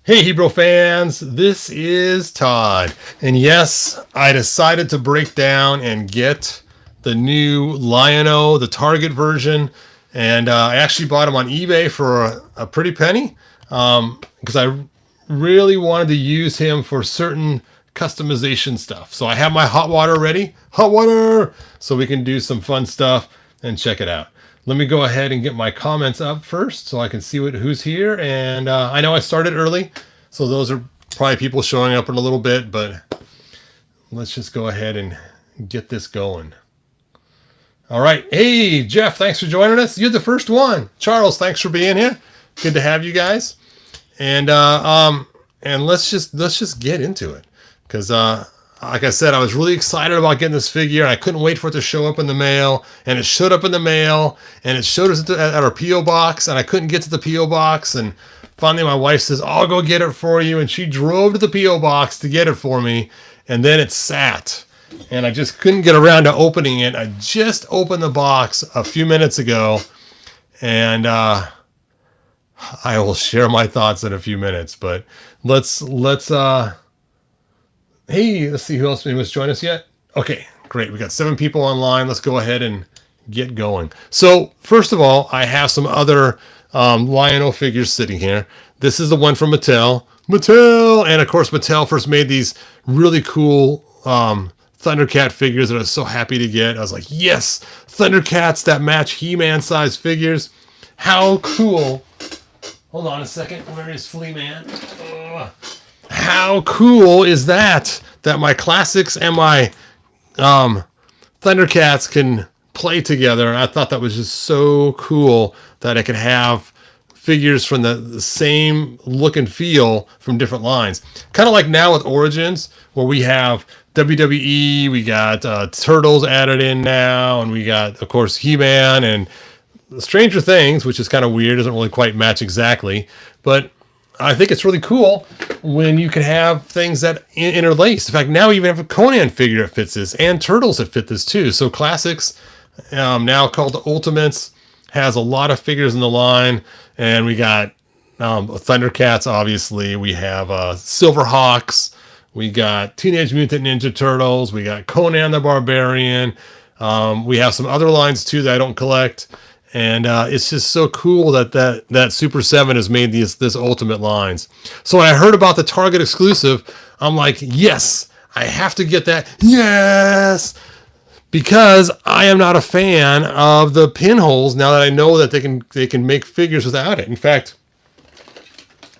Hey Hebrew fans, this is Todd. And yes, I decided to break down and get the new Lion-O, the Target version. And I actually bought them on eBay for a pretty penny because I really wanted to use him for certain customization stuff. So I have my hot water ready. Hot water! So we can do some fun stuff and check it out. Let me go ahead and get my comments up first so I can see who's here. And I know I started early, so those are probably people showing up in a little bit, but let's just go ahead and get this going. All right. Hey, Jeff, thanks for joining us. You're the first one. Charles, thanks for being here. Good to have you guys. And let's just get into it. Because like I said, I was really excited about getting this figure, and I couldn't wait for it to show up in the mail. And it showed up in the mail, and it showed us at our P.O. box, and I couldn't get to the P.O. box. And finally, my wife says, I'll go get it for you. And she drove to the P.O. box to get it for me, and then it sat. And I just couldn't get around to opening it. I just opened the box a few minutes ago, and I will share my thoughts in a few minutes. But let's hey, let's see who else was join us yet. Okay, great. We got 7 people online. Let's go ahead and get going. So first of all, I have some other Lion-O figures sitting here. This is the one from Mattel. And of course, Mattel first made these really cool Thundercat figures that I was so happy to get. I was like, yes, Thundercats that match He-Man size figures. How cool. Hold on a second. Where is Flea Man? How cool is that? That my classics and my Thundercats can play together. And I thought that was just so cool that I could have figures from the same look and feel from different lines. Kind of like now with Origins, where we have WWE, we got Turtles added in now, and we got, of course, He-Man and Stranger Things, which is kind of weird, doesn't really quite match exactly, but I think it's really cool when you can have things that interlace. In fact, now we even have a Conan figure that fits this, and Turtles that fit this too. So Classics, now called the Ultimates, has a lot of figures in the line, and we got Thundercats, obviously. We have Silverhawks. We got Teenage Mutant Ninja Turtles. We got Conan the Barbarian. We have some other lines too that I don't collect. And it's just so cool that Super7 has made this Ultimate lines. So when I heard about the Target exclusive, I'm like, yes, I have to get that. Yes! Because I am not a fan of the pinholes now that I know that they can make figures without it. In fact,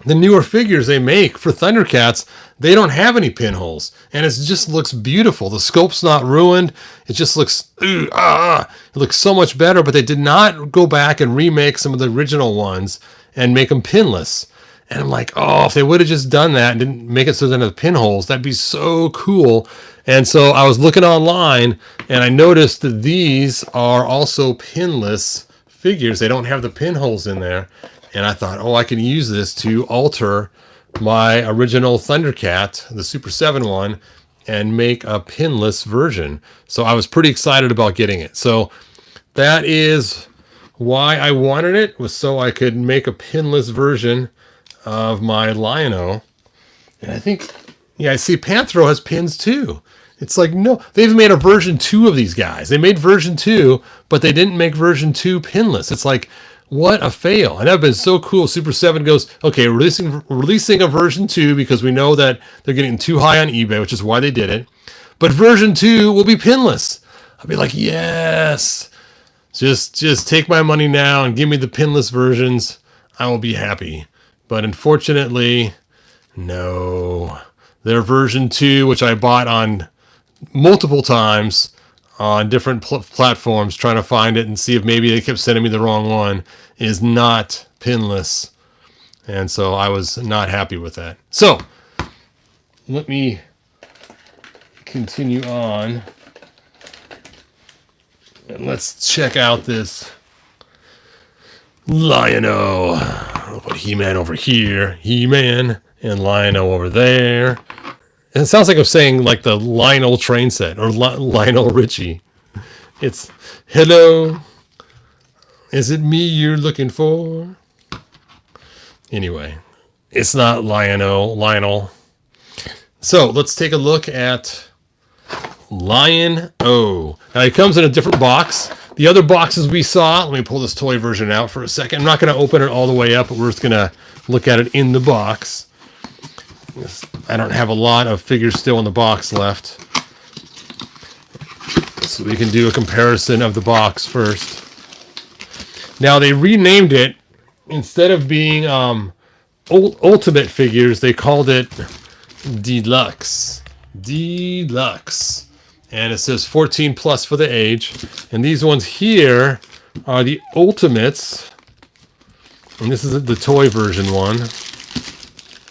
the newer figures they make for Thundercats, they don't have any pinholes. And it just looks beautiful. The scope's not ruined. It just looks, it looks so much better. But they did not go back and remake some of the original ones and make them pinless. And I'm like, oh, if they would have just done that and didn't make it so they didn't have pinholes, that'd be so cool. And so I was looking online, and I noticed that these are also pinless figures. They don't have the pinholes in there. And I thought, oh, I can use this to alter my original Thundercat, the Super7 one, and make a pinless version. So I was pretty excited about getting it. So that is why I wanted it, was so I could make a pinless version of my Lion-O. And I think, yeah, I see Panthro has pins too. It's like, no, they've made a version 2 of these guys. They made version 2, but they didn't make version 2 pinless. It's like, what a fail. And that would have been so cool. Super7 goes, okay, releasing a version 2 because we know that they're getting too high on eBay, which is why they did it. But version 2 will be pinless. I'll be like, yes. Just take my money now and give me the pinless versions. I will be happy. But unfortunately, no. Their version 2, which I bought on multiple times on different platforms trying to find it and see if maybe they kept sending me the wrong one, is not pinless. And so I was not happy with that. So let me continue on. And let's check out this Lion-O. I'll put He-Man over here. He-Man and Lion-O over there. And it sounds like I'm saying like the Lionel train set or Lionel Richie. It's, hello, is it me you're looking for? Anyway, It's not Lionel. So let's take a look at Lion-O. Now he comes in a different box. The other boxes we saw, let me pull this toy version out for a second. I'm not going to open it all the way up, but we're just going to look at it in the box. I don't have a lot of figures still in the box left. So we can do a comparison of the box first. Now they renamed it. Instead of being Ultimate figures, they called it Deluxe. Deluxe. And it says 14 plus for the age. And these ones here are the Ultimates. And this is the toy version one.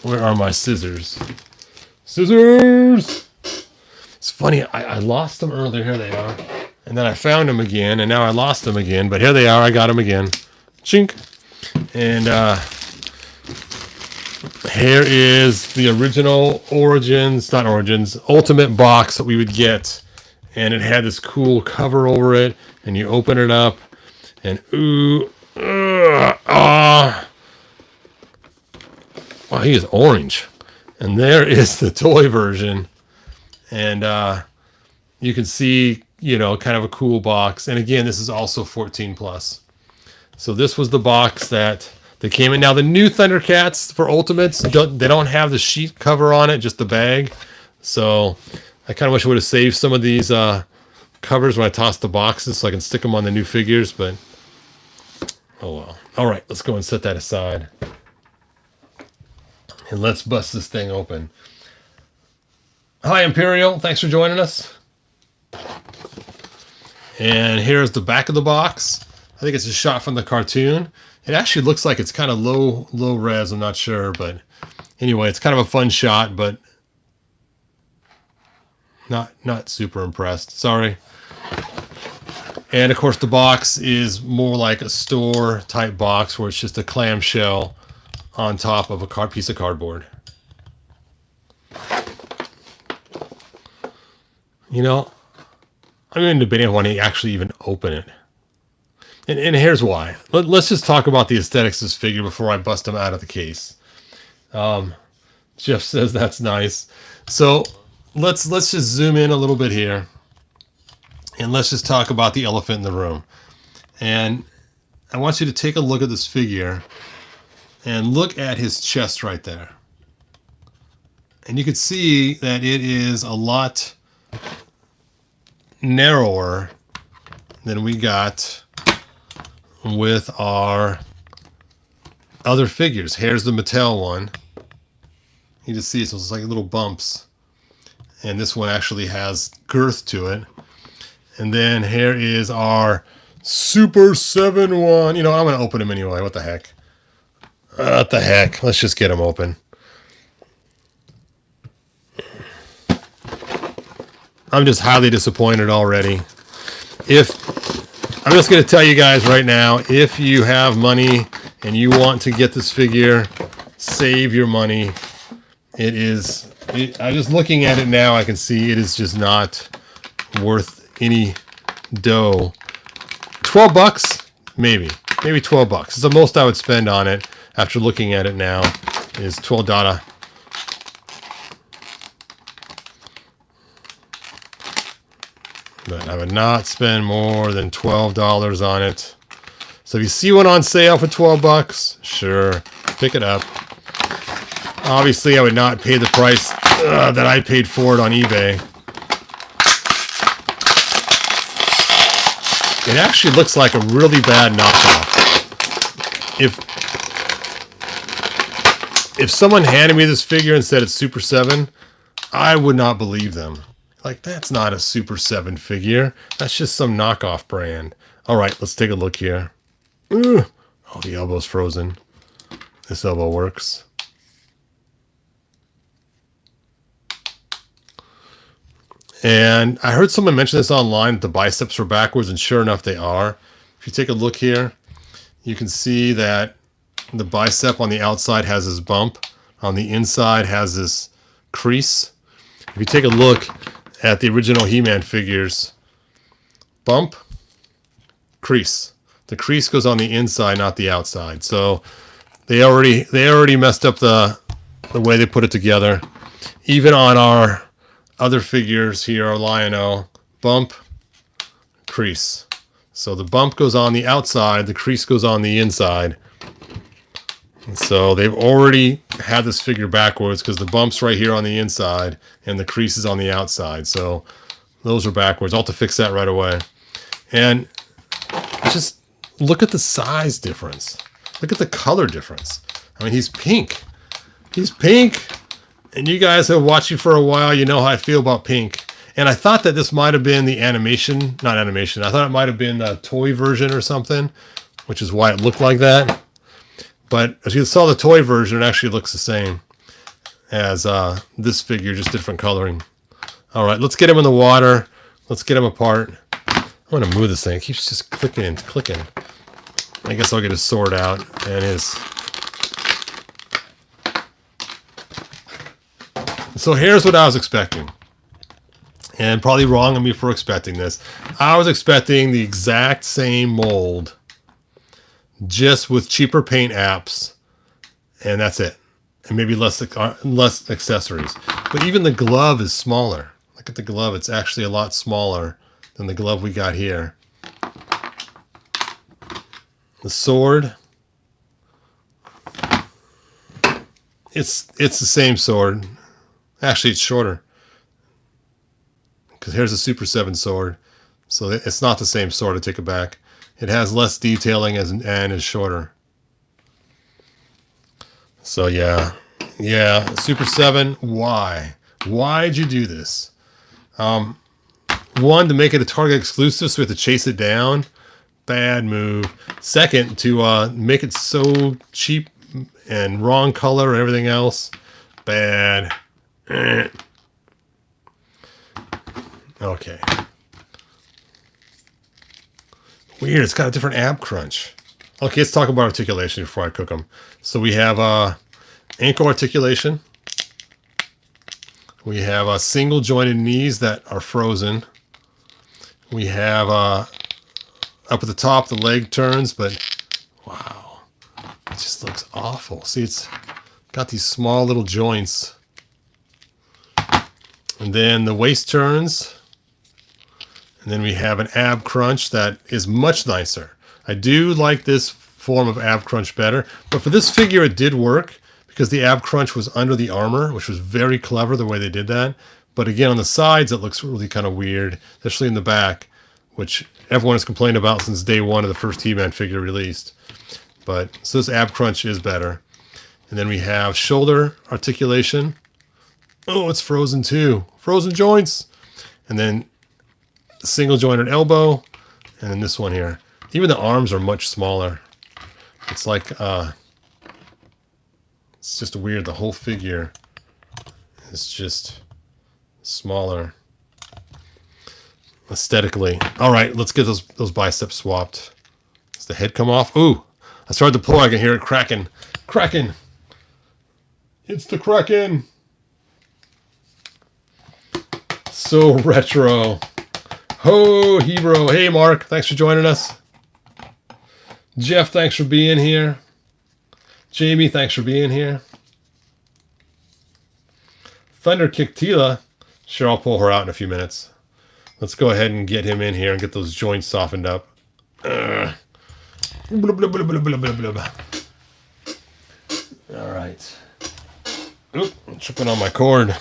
Where are my scissors? Scissors! It's funny, I lost them earlier. Here they are. And then I found them again, and now I lost them again. But here they are. I got them again. Chink. And here is the original Ultimate box that we would get. And it had this cool cover over it. And you open it up. And wow, he is orange. And there is the toy version. And you can see, you know, kind of a cool box. And again, this is also 14 plus. So this was the box that they came in. Now the new Thundercats for Ultimates, they don't have the sheet cover on it, just the bag. So I kind of wish I would have saved some of these covers when I tossed the boxes so I can stick them on the new figures, but oh well. All right, let's go and set that aside. And let's bust this thing open. Hi, Imperial. Thanks for joining us. And here's the back of the box. I think it's a shot from the cartoon. It actually looks like it's kind of low res. I'm not sure, but anyway, it's kind of a fun shot, but not super impressed. Sorry. And of course, the box is more like a store type box where it's just a clamshell on top of a piece of cardboard. You know, I'm even debating if I want to actually even open it. And here's why. Let's just talk about the aesthetics of this figure before I bust them out of the case. Jeff says that's nice. So let's just zoom in a little bit here. And let's just talk about the elephant in the room. And I want you to take a look at this figure and look at his chest right there. And you can see that it is a lot narrower than we got with our other figures. Here's the Mattel one. You just see it's like little bumps. And this one actually has girth to it. And then here is our Super7 one. You know, I'm going to open him anyway. What the heck? What the heck? Let's just get him open. I'm just highly disappointed already. I'm just going to tell you guys right now, if you have money and you want to get this figure, save your money. I'm just looking at it now, I can see it is just not worth any dough. 12 bucks? Maybe 12 bucks. It's the most I would spend on it after looking at it now is $12. But I would not spend more than $12 on it. So if you see one on sale for 12 bucks, sure, pick it up. Obviously, I would not pay the price that I paid for it on eBay. It actually looks like a really bad knockoff. If someone handed me this figure and said it's Super7, I would not believe them. Like, that's not a Super7 figure. That's just some knockoff brand. All right, let's take a look here. Ugh. Oh, the elbow's frozen. This elbow works. And I heard someone mention this online, that the biceps were backwards, and sure enough, they are. If you take a look here, you can see that the bicep on the outside has this bump. On the inside has this crease. If you take a look at the original He-Man figures, bump, crease. The crease goes on the inside, not the outside. So They already messed up the way they put it together. Even on our other figures here, our Lion-O, bump, crease. So the bump goes on the outside, the crease goes on the inside. And so they've already had this figure backwards because the bump's right here on the inside and the crease is on the outside. So those are backwards. I'll have to fix that right away. And just look at the size difference. Look at the color difference. I mean, he's pink. He's pink. And you guys have watched me for a while. You know how I feel about pink. And I thought that this might have been the animation. Not animation. I thought it might have been a toy version or something, which is why it looked like that. But as you saw the toy version, it actually looks the same as this figure, just different coloring. All right, let's get him in the water. Let's get him apart. I want to move this thing. It keeps just clicking and clicking. I guess I'll get his sword out and his... So here's what I was expecting. And probably wrong on me for expecting this. I was expecting the exact same mold, just with cheaper paint apps, and that's it. And maybe less accessories. But even the glove is smaller. Look at the glove. It's actually a lot smaller than the glove we got here. The sword, it's the same sword. Actually, it's shorter. Because here's a Super 7 sword. So it's not the same sword, I take it back. It has less detailing and is shorter. So yeah, Super 7, why? Why'd you do this? One, to make it a Target exclusive, so we have to chase it down. Bad move. Second, to make it so cheap and wrong color and everything else. Bad. Okay. Weird, it's got a different ab crunch. Okay, let's talk about articulation before I cook them. So we have ankle articulation. We have single jointed knees that are frozen. We have up at the top the leg turns, but wow, it just looks awful. See, it's got these small little joints. And then the waist turns. And then we have an ab crunch that is much nicer. I do like this form of ab crunch better, but for this figure it did work because the ab crunch was under the armor, which was very clever the way they did that. But again, on the sides it looks really kind of weird, especially in the back, which everyone has complained about since day one of the first He-Man figure released. But so this ab crunch is better. And then we have shoulder articulation. Oh, it's frozen too. Frozen joints. And then single jointed elbow, and then this one here. Even the arms are much smaller. It's like it's just weird. The whole figure is just smaller aesthetically. All right, let's get those biceps swapped. Does the head come off? Ooh, I started to pull. I can hear it cracking. It's the Kraken. So retro. Ho, Hebrew. Hey, Mark. Thanks for joining us. Jeff, thanks for being here. Jamie, thanks for being here. Thunder Kick Tila. Sure, I'll pull her out in a few minutes. Let's go ahead and get him in here and get those joints softened up. All right. Oop, I'm tripping on my cord.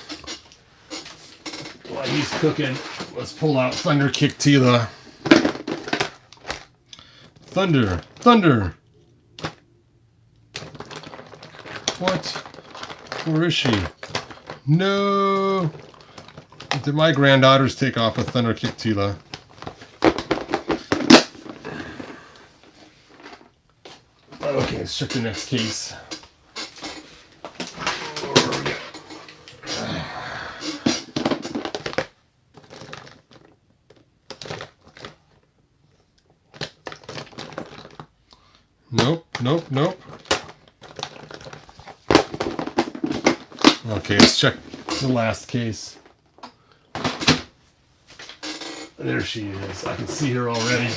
While he's cooking, let's pull out Thunder Kick Tila. Thunder. What? Where is she? No. Did my granddaughters take off with Thunder Kick Tila? Okay, let's check the next case. Nope. Okay, let's check the last case. There she is. I can see her already.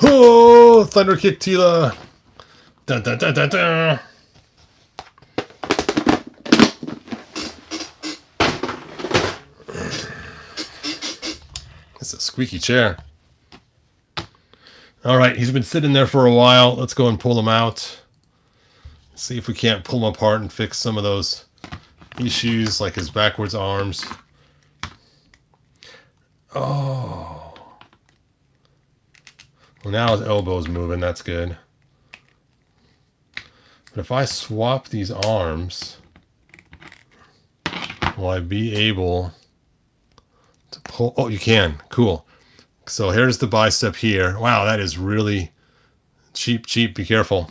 Oh, go, Thunder Kick Tila. Dun, dun, dun, dun, dun. It's a squeaky chair. All right, he's been sitting there for a while. Let's go and pull him out. See if we can't pull him apart and fix some of those issues, like his backwards arms. Oh. Well, now his elbow's moving. That's good. But if I swap these arms, will I be able to pull? Oh, you can. Cool. So here's the bicep here. Wow, that is really cheap, cheap. Be careful.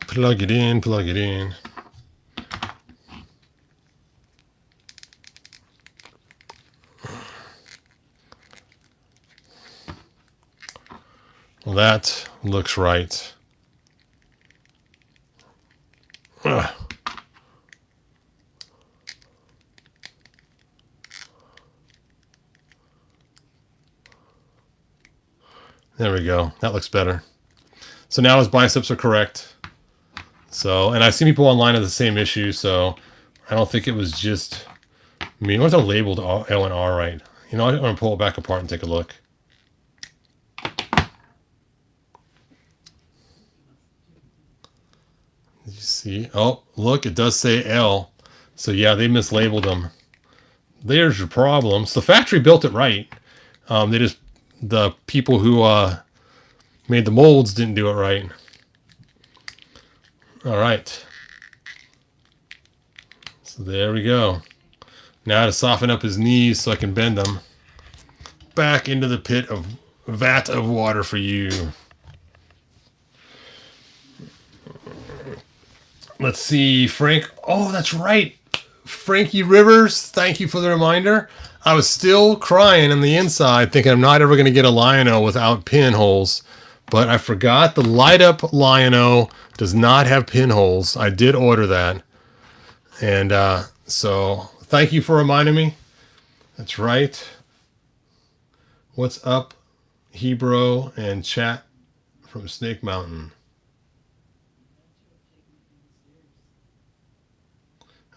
Plug it in, plug it in. Well, that looks right. Ugh. There we go. That looks better. So now his biceps are correct. So, and I've seen people online have the same issue, so I don't think it was just me. I wasn't labeled L and R right. You know, I'm going to pull it back apart and take a look. You see? Oh, look, it does say L. So yeah, they mislabeled them. There's your problem. So the factory built it right. The people who made the molds didn't do it right. All right. So there we go. Now to soften up his knees so I can bend them. Back into the vat of water for you. Let's see, Frank. Oh, that's right. Frankie Rivers, thank you for the reminder. I was still crying on the inside, thinking I'm not ever going to get a Lion-O without pinholes. But I forgot the light-up Lion-O does not have pinholes. I did order that. And so thank you for reminding me. That's right. What's up, Hebrew and chat from Snake Mountain?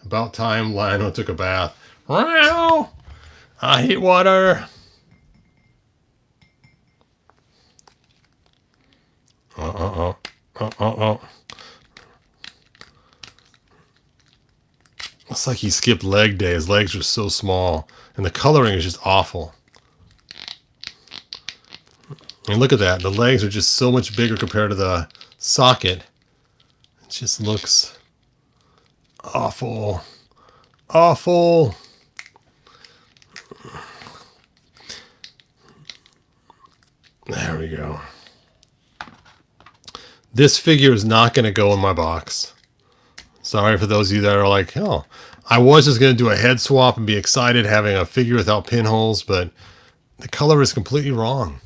About time Lion-O took a bath. Wow! I hate water. Looks like he skipped leg day. His legs are so small. And the coloring is just awful. And look at that. The legs are just so much bigger compared to the socket. It just looks awful. Awful. There we go. This figure is not going to go in my box. Sorry for those of you that are like, oh, I was just going to do a head swap and be excited having a figure without pinholes, but the color is completely wrong.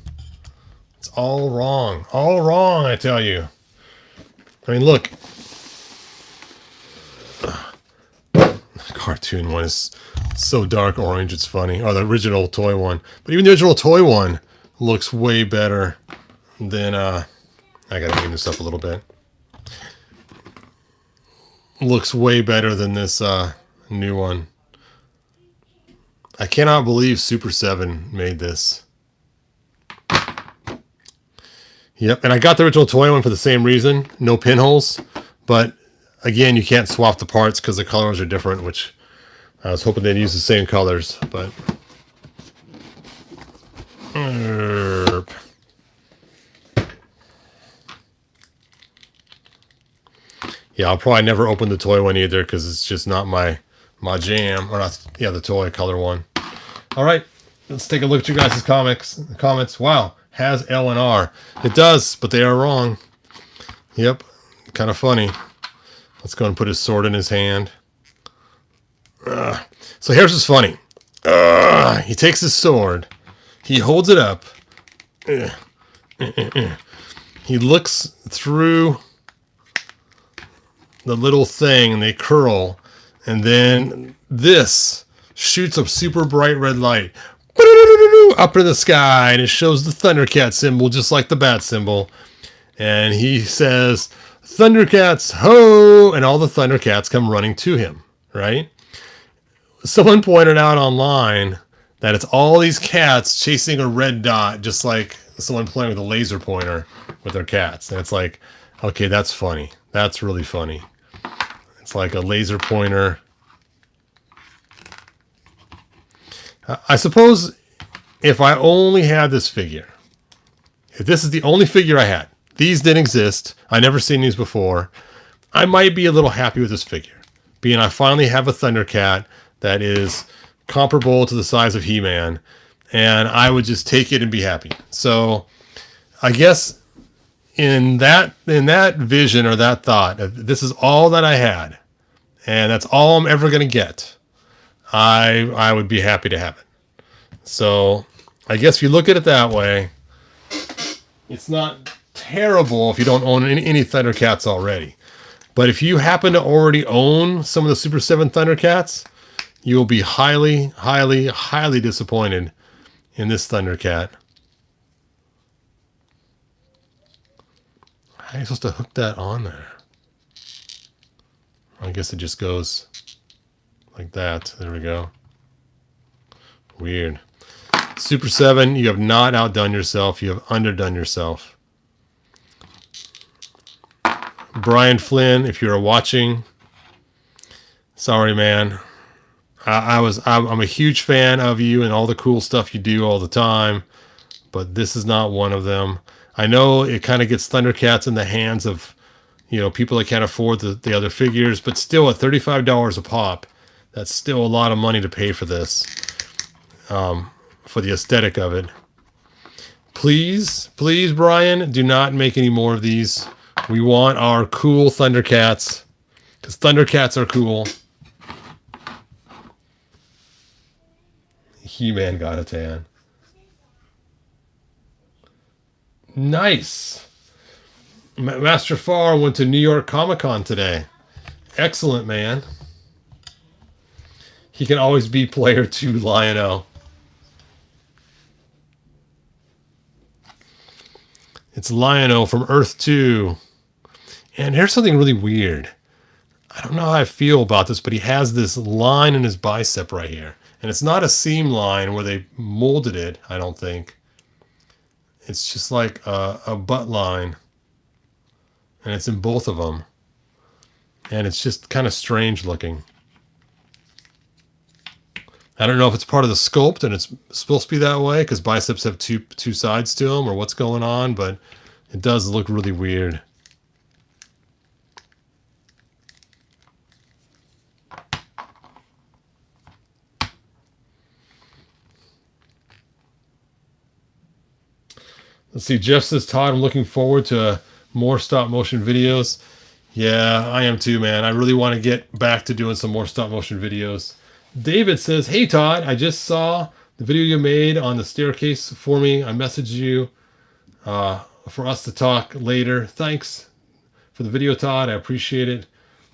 It's all wrong. All wrong, I tell you. I mean, look. The cartoon one is so dark orange, it's funny. Or the original toy one. But even the original toy one looks way better than, I gotta clean this up a little bit. Looks way better than this new one. I cannot believe Super7 made this. Yep, and I got the original toy one for the same reason. No pinholes. But, again, you can't swap the parts because the colors are different, which I was hoping they'd use the same colors, but... Yeah, I'll probably never open the toy one either because it's just not my jam. Or not, yeah, the toy color one. All right, let's take a look at you guys' comments. Wow, has L and R. It does, but they are wrong. Yep, kind of funny. Let's go and put his sword in his hand. So here's what's funny. He takes his sword. He holds it up. He looks through the little thing, and they curl, and then this shoots a super bright red light up in the sky, and it shows the Thundercat symbol, just like the bat symbol. And he says, "Thundercats, ho!" And all the Thundercats come running to him, right? Someone pointed out online that it's all these cats chasing a red dot, just like someone playing with a laser pointer with their cats. And it's like, okay, that's funny. That's really funny. It's like a laser pointer. I suppose if I only had this figure, if this is the only figure I had, these didn't exist, I never seen these before, I might be a little happy with this figure. Being I finally have a Thundercat that is comparable to the size of He-Man, and I would just take it and be happy. So I guess in that vision or that thought, if this is all that I had, and that's all I'm ever going to get, I would be happy to have it. So I guess if you look at it that way, it's not terrible if you don't own any Thundercats already. But if you happen to already own some of the Super 7 Thundercats, you'll be highly, highly, highly disappointed in this Thundercat. How are you supposed to hook that on there? I guess it just goes like that. There we go. Weird. Super 7, you have not outdone yourself. You have underdone yourself. Brian Flynn, if you're watching, sorry, man. I'm a huge fan of you and all the cool stuff you do all the time, but this is not one of them. I know it kind of gets Thundercats in the hands of, people that can't afford the other figures, but still at $35 a pop, that's still a lot of money to pay for this, for the aesthetic of it. Please, please, Brian, do not make any more of these. We want our cool Thundercats, because Thundercats are cool. He-Man got a tan. Nice. Master Farr went to New York Comic-Con today. Excellent, man. He can always be player 2 Lion-O. It's Lion-O from Earth 2. And here's something really weird. I don't know how I feel about this, but he has this line in his bicep right here. And it's not a seam line where they molded it, I don't think. It's just like a butt line. And it's in both of them. And it's just kind of strange looking. I don't know if it's part of the sculpt and it's supposed to be that way because biceps have two sides to them or what's going on, but it does look really weird. Let's see, Jeff says, Todd, I'm looking forward to more stop motion videos. Yeah, I am too, man. I really want to get back to doing some more stop motion videos. David says, hey, Todd, I just saw the video you made on the staircase for me. I messaged you for us to talk later. Thanks for the video, Todd. I appreciate it.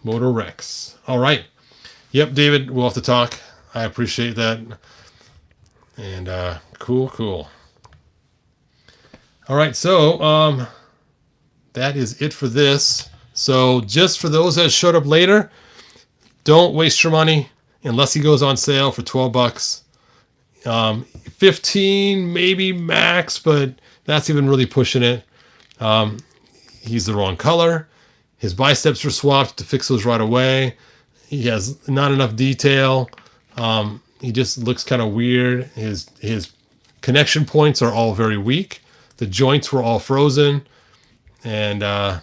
Motor Rex. All right. Yep, David, we'll have to talk. I appreciate that. And cool. All right, so that is it for this. So just for those that showed up later, don't waste your money unless he goes on sale for $12. 15 maybe max, but that's even really pushing it. He's the wrong color. His biceps were swapped to fix those right away. He has not enough detail. He just looks kind of weird. His connection points are all very weak. The joints were all frozen. And the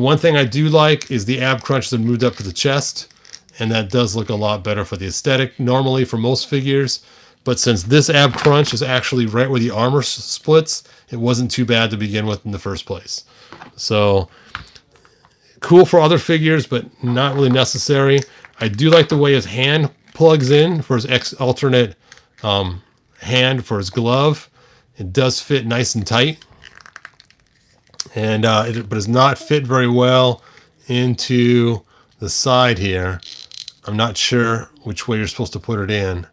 one thing I do like is the ab crunch that moved up to the chest. And that does look a lot better for the aesthetic normally for most figures. But since this ab crunch is actually right where the armor splits, it wasn't too bad to begin with in the first place. So cool for other figures, but not really necessary. I do like the way his hand plugs in for his alternate hand for his glove. It does fit nice and tight. And but it's not fit very well into the side here. I'm not sure which way you're supposed to put it in.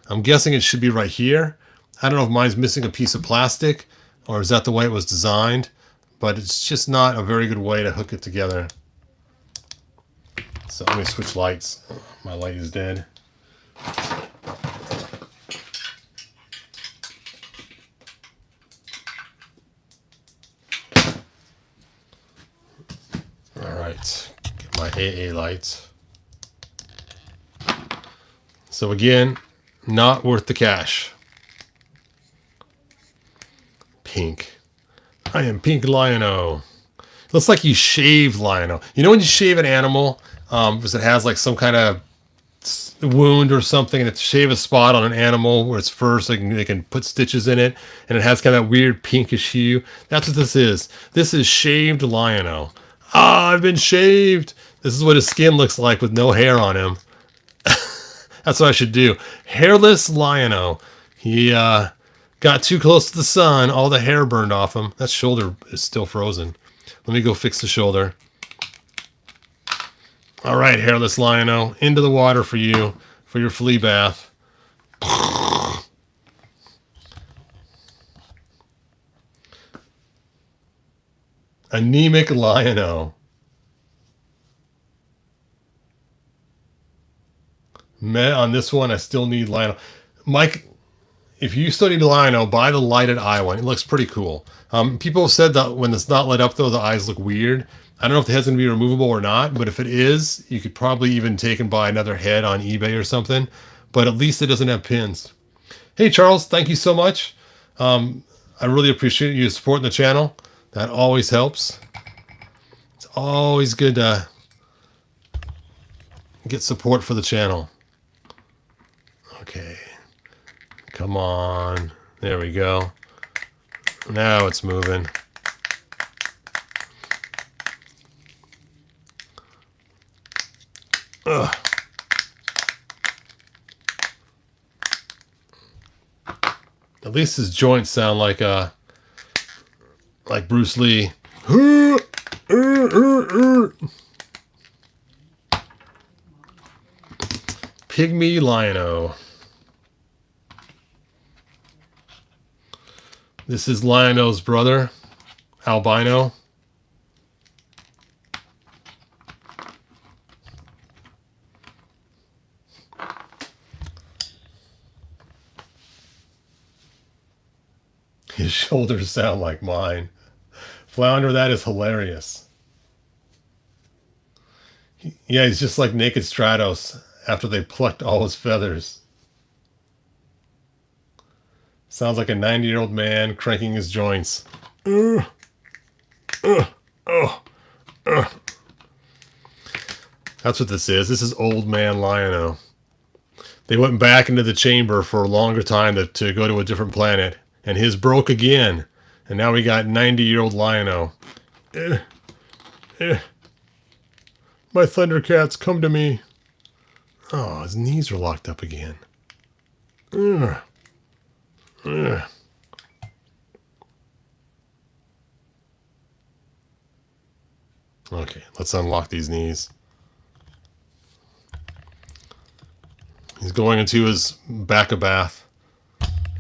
I'm guessing it should be right here. I don't know if mine's missing a piece of plastic or is that the way it was designed, but it's just not a very good way to hook it together. So let me switch lights. My light is dead. All right, get my AA lights. So again, not worth the cash. Pink. I am Pink Lion-O. Looks like you shaved Lion-O. You know when you shave an animal, because it has like some kind of wound or something, and it's shave a spot on an animal where it's fur, so they can put stitches in it, and it has kind of that weird pinkish hue. That's what this is. This is shaved Lion-O. Ah, I've been shaved. This is what his skin looks like with no hair on him. That's what I should do. Hairless Lion-O. He got too close to the sun. All the hair burned off him. That shoulder is still frozen. Let me go fix the shoulder. All right, hairless Lion-O. Into the water for you, for your flea bath. Anemic Lion-O. On this one, I still need Lion-O. Mike, if you still need Lion-O, buy the lighted eye one. It looks pretty cool. People have said that when it's not lit up, though, the eyes look weird. I don't know if the head's going to be removable or not, but if it is, you could probably even take and buy another head on eBay or something. But at least it doesn't have pins. Hey, Charles, thank you so much. I really appreciate you supporting the channel. That always helps. It's always good to get support for the channel. Okay. Come on. There we go. Now it's moving. Ugh. At least his joints sound like Bruce Lee. Pygmy Lion-O. This is Lion-O's brother, Albino. His shoulders sound like mine. Flounder, that is hilarious. Yeah, he's just like Naked Stratos after they plucked all his feathers. Sounds like a 90-year-old man cranking his joints. That's what this is. This is old man Lion-O. They went back into the chamber for a longer time to go to a different planet. And his broke again. And now we got 90-year-old Lion-O. My Thundercats, come to me. Oh, his knees are locked up again. Okay, let's unlock these knees. He's going into his back-a-bath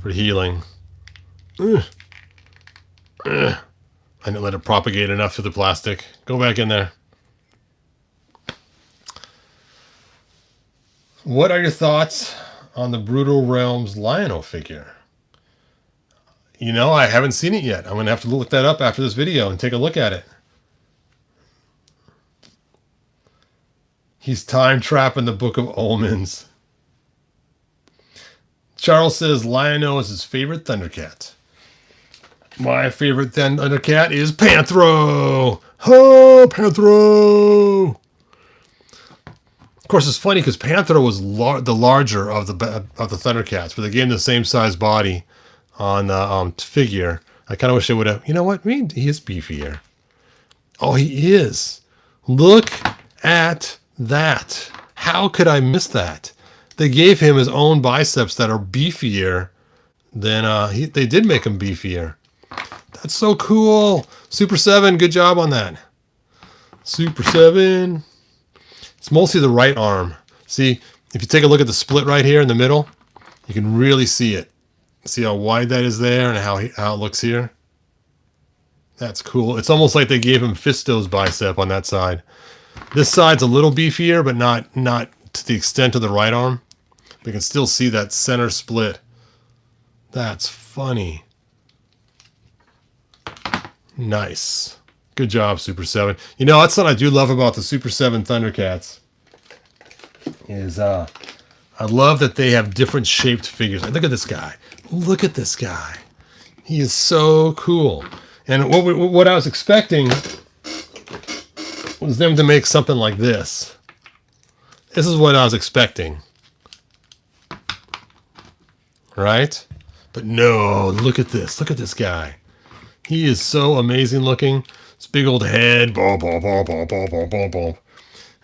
for healing. I didn't let it propagate enough to the plastic. Go back in there. What are your thoughts on the Brutal Realms Lion-O figure? You know, I haven't seen it yet. I'm going to have to look that up after this video and take a look at it. He's time trapping the Book of Omens. Charles says Lion-O is his favorite Thundercat. My favorite Thundercat is Panthro. Oh, Panthro! Of course, it's funny because Panthro was the larger of the Thundercats, but they gave him the same size body on the figure. I kind of wish they would have. You know what? I mean, he is beefier. Oh, he is. Look at that. How could I miss that? They gave him his own biceps that are beefier than they did make him beefier. That's so cool. Super7, good job on that. Super 7. It's mostly the right arm. See, if you take a look at the split right here in the middle, you can really see it. See how wide that is there and how it looks here? That's cool. It's almost like they gave him Fisto's bicep on that side. This side's a little beefier, but not to the extent of the right arm. We can still see that center split. That's funny. Nice. Good job, Super 7. You know, that's what I do love about the Super 7 Thundercats. Is I love that they have different shaped figures. Look at this guy. Look at this guy. He is so cool. And what I was expecting was them to make something like this. This is what I was expecting. Right? But no, look at this. Look at this guy. He is so amazing looking. This big old head. Boom, boom, boom, boom, boom, boom, boom, boom.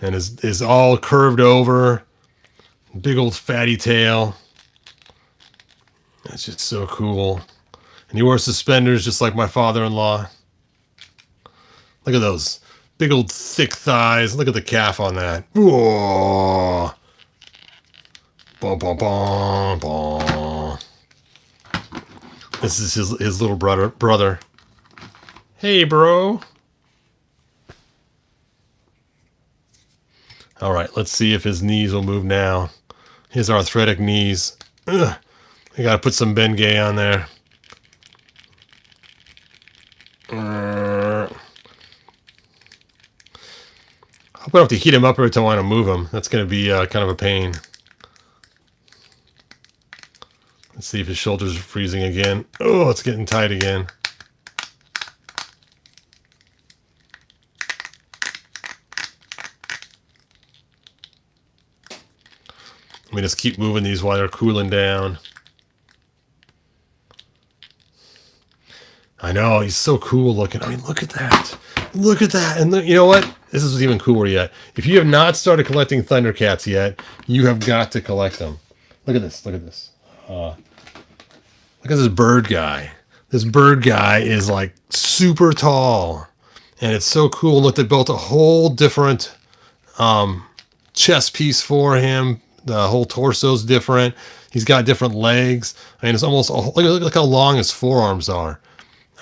And is all curved over. Big old fatty tail. That's just so cool. And he wears suspenders just like my father-in-law. Look at those big old thick thighs. Look at the calf on that. Whoa. Boom, boom, boom, boom. This is his little brother. Hey, bro. All right, let's see if his knees will move now. His arthritic knees. Ugh. I got to put some Bengay on there. I hope I don't have to heat him up every time I want to move him. That's going to be kind of a pain. Let's see if his shoulders are freezing again. Oh, it's getting tight again. Let me just keep moving these while they're cooling down. I know, he's so cool looking. I mean, look at that. Look at that. And you know what? This is even cooler yet. If you have not started collecting Thundercats yet, you have got to collect them. Look at this. Look at this. Look at this bird guy. This bird guy is like super tall. And it's so cool. Look, they built a whole different chest piece for him. The whole torso's different. He's got different legs. I mean, it's almost, look how long his forearms are.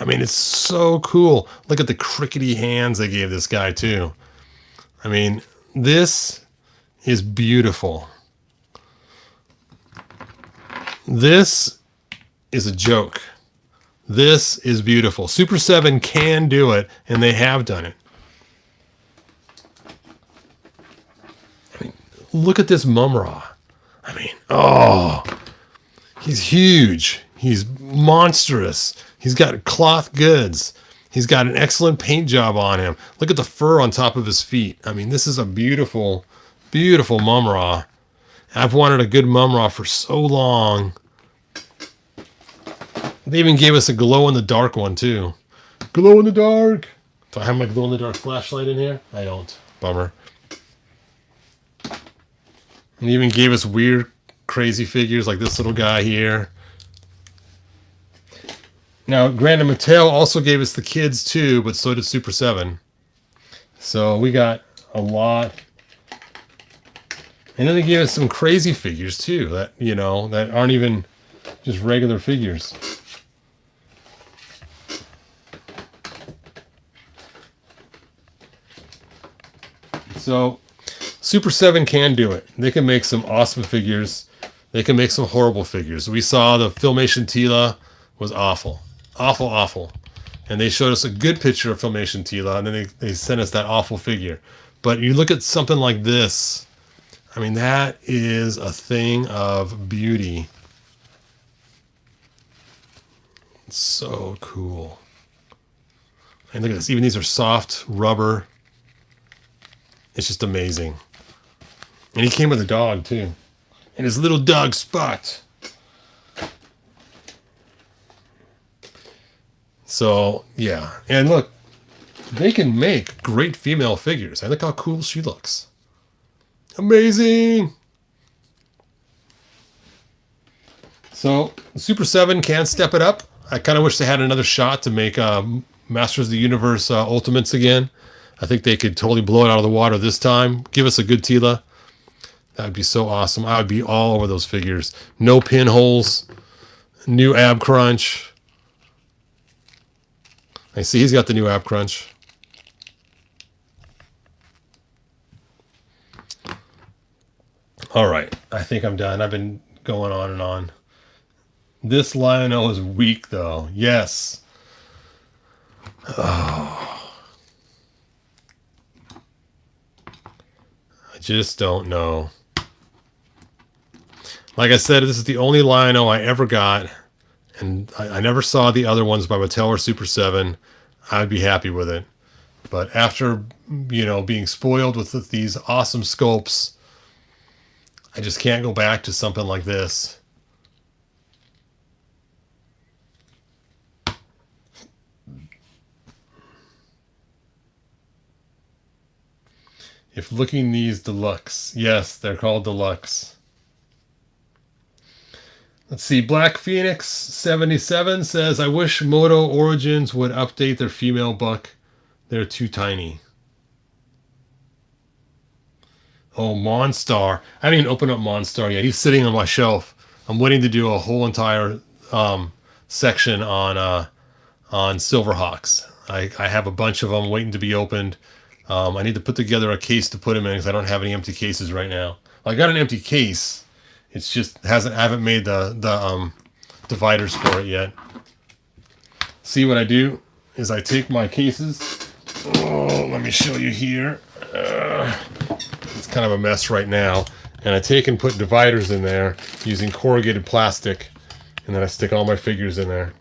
I mean, it's so cool. Look at the crickety hands they gave this guy, too. I mean, this is beautiful. This is a joke. This is beautiful. Super 7 can do it, and they have done it. I mean, look at this Mumra. I mean, oh, he's huge. He's monstrous. He's got cloth goods. He's got an excellent paint job on him. Look at the fur on top of his feet. I mean, this is a beautiful, beautiful Mumra. I've wanted a good Mumra for so long. They even gave us a glow-in-the-dark one, too. Glow-in-the-dark. Do I have my glow-in-the-dark flashlight in here? I don't. Bummer. And they even gave us weird, crazy figures like this little guy here. Now, granted, Mattel also gave us the kids too, but so did Super 7. So we got a lot. And then they gave us some crazy figures too, that, you know, that aren't even just regular figures. So Super 7 can do it. They can make some awesome figures. They can make some horrible figures. We saw the Filmation Tila was awful. Awful, awful. And they showed us a good picture of Filmation Tila, and then they sent us that awful figure. But you look at something like this. I mean, that is a thing of beauty. It's so cool. And look at this. Even these are soft rubber. It's just amazing. And he came with a dog, too. And his little dog, Spot. So, yeah. And look, they can make great female figures. And look how cool she looks. Amazing! So, Super 7 can step it up. I kind of wish they had another shot to make Masters of the Universe Ultimates again. I think they could totally blow it out of the water this time. Give us a good Tila. That would be so awesome. I would be all over those figures. No pinholes. New ab crunch. I see he's got the new ab crunch. All right. I think I'm done. I've been going on and on. This Lion-O is weak, though. Yes. Oh. I just don't know. Like I said, this is the only Lion-O I ever got, and I never saw the other ones by Mattel or Super7. I'd be happy with it. But after, you know, being spoiled with these awesome sculpts, I just can't go back to something like this. If looking these deluxe, yes, they're called deluxe. Let's see, Black Phoenix 77 says, I wish Moto Origins would update their female buck. They're too tiny. Oh, Monstar. I haven't even opened up Monstar yet. He's sitting on my shelf. I'm waiting to do a whole entire section on Silverhawks. I have a bunch of them waiting to be opened. I need to put together a case to put them in because I don't have any empty cases right now. I got an empty case. It's just I haven't made the dividers for it yet. See, what I do is I take my cases. Oh, let me show you here. It's kind of a mess right now. And I take and put dividers in there using corrugated plastic. And then I stick all my figures in there.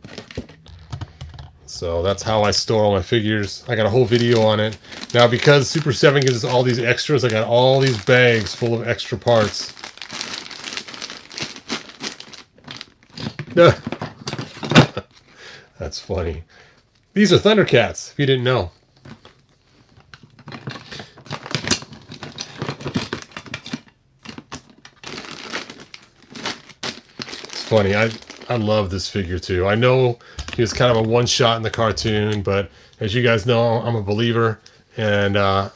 So that's how I store all my figures. I got a whole video on it. Now, because Super7 gives us all these extras, I got all these bags full of extra parts. That's funny. These are Thundercats, if you didn't know. It's funny. I love this figure too. I know he was kind of a one-shot in the cartoon, but as you guys know, I'm a believer, and I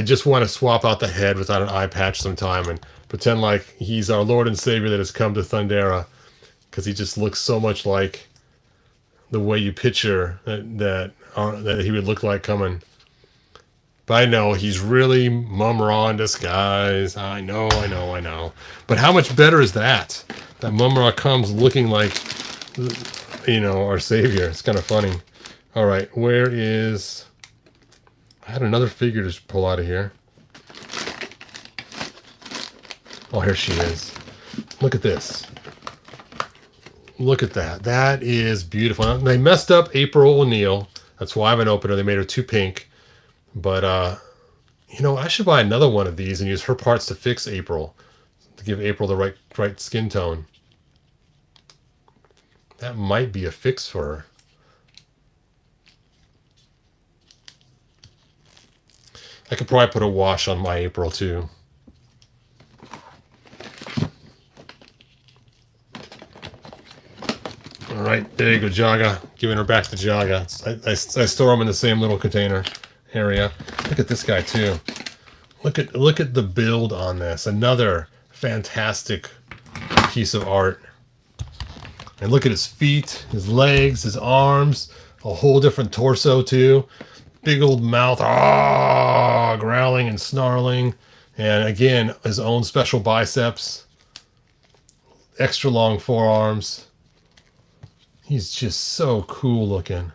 just want to swap out the head without an eye patch sometime and pretend like he's our Lord and Savior that has come to Thundera, because he just looks so much like the way you picture that he would look like coming. But I know he's really Mum-Ra in disguise. I know. But how much better is that? That Mum-Ra comes looking like, you know, our Savior. It's kind of funny. All right, where is... I had another figure to pull out of here. Oh, here she is. Look at this. Look at that. That is beautiful. They messed up April O'Neil. That's why I haven't opened her. They made her too pink. But, you know, I should buy another one of these and use her parts to fix April. To give April the right skin tone. That might be a fix for her. I could probably put a wash on my April too. All right, there you go, Jaga. Giving her back to Jaga. I store them in the same little container area. Look at this guy too. Look at the build on this. Another fantastic piece of art. And look at his feet, his legs, his arms, a whole different torso too. Big old mouth, growling and snarling. And again, his own special biceps. Extra long forearms. He's just so cool looking.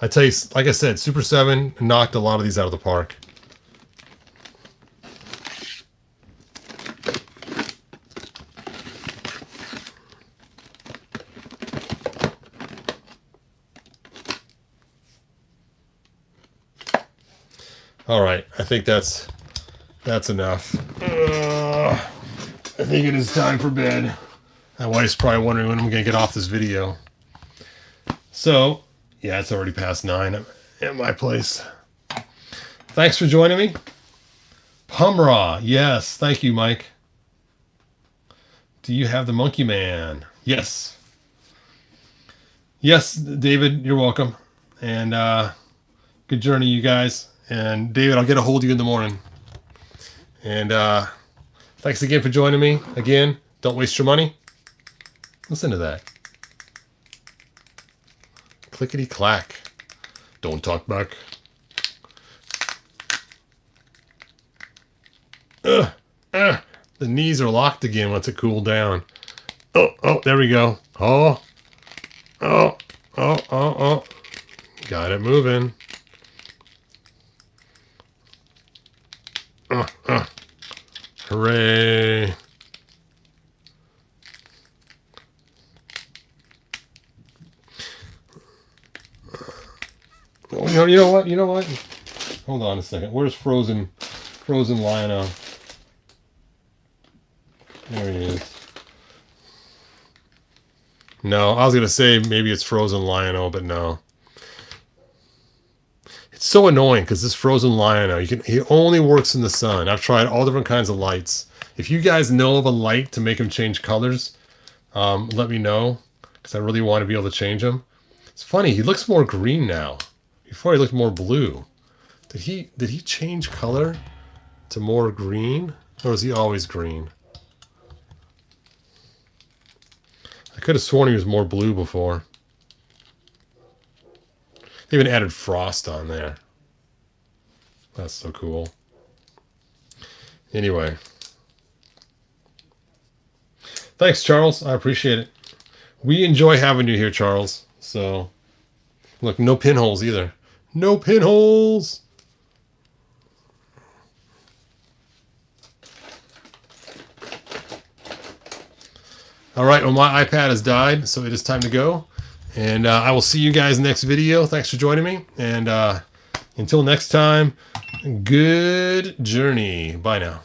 I tell you, like I said, Super7 knocked a lot of these out of the park. All right, I think that's enough. I think it is time for bed. My wife's probably wondering when I'm gonna get off this video. So, yeah, it's already past 9 at my place. Thanks for joining me. Pumra, yes, thank you, Mike. Do you have the Monkey Man? Yes. Yes, David, you're welcome. And good journey, you guys. And David, I'll get a hold of you in the morning. And thanks again for joining me. Again, don't waste your money. Listen to that. Clickety clack. Don't talk back. The knees are locked again once it cooled down. Oh, there we go. Oh. Got it moving. Hooray. Oh, you know what? You know what? Hold on a second. Where's Frozen Lionel? There he is. No, I was going to say maybe it's Frozen Lionel, but no. It's so annoying because this Frozen Lionel, he only works in the sun. I've tried all different kinds of lights. If you guys know of a light to make him change colors, let me know because I really want to be able to change him. It's funny, he looks more green now. Before he looked more blue. Did he change color to more green? Or was he always green? I could have sworn he was more blue before. They even added frost on there. That's so cool. Anyway. Thanks, Charles. I appreciate it. We enjoy having you here, Charles. So, look, no pinholes either. No pinholes! All right, well, my iPad has died, so it is time to go. And I will see you guys next video. Thanks for joining me. And until next time, good journey. Bye now.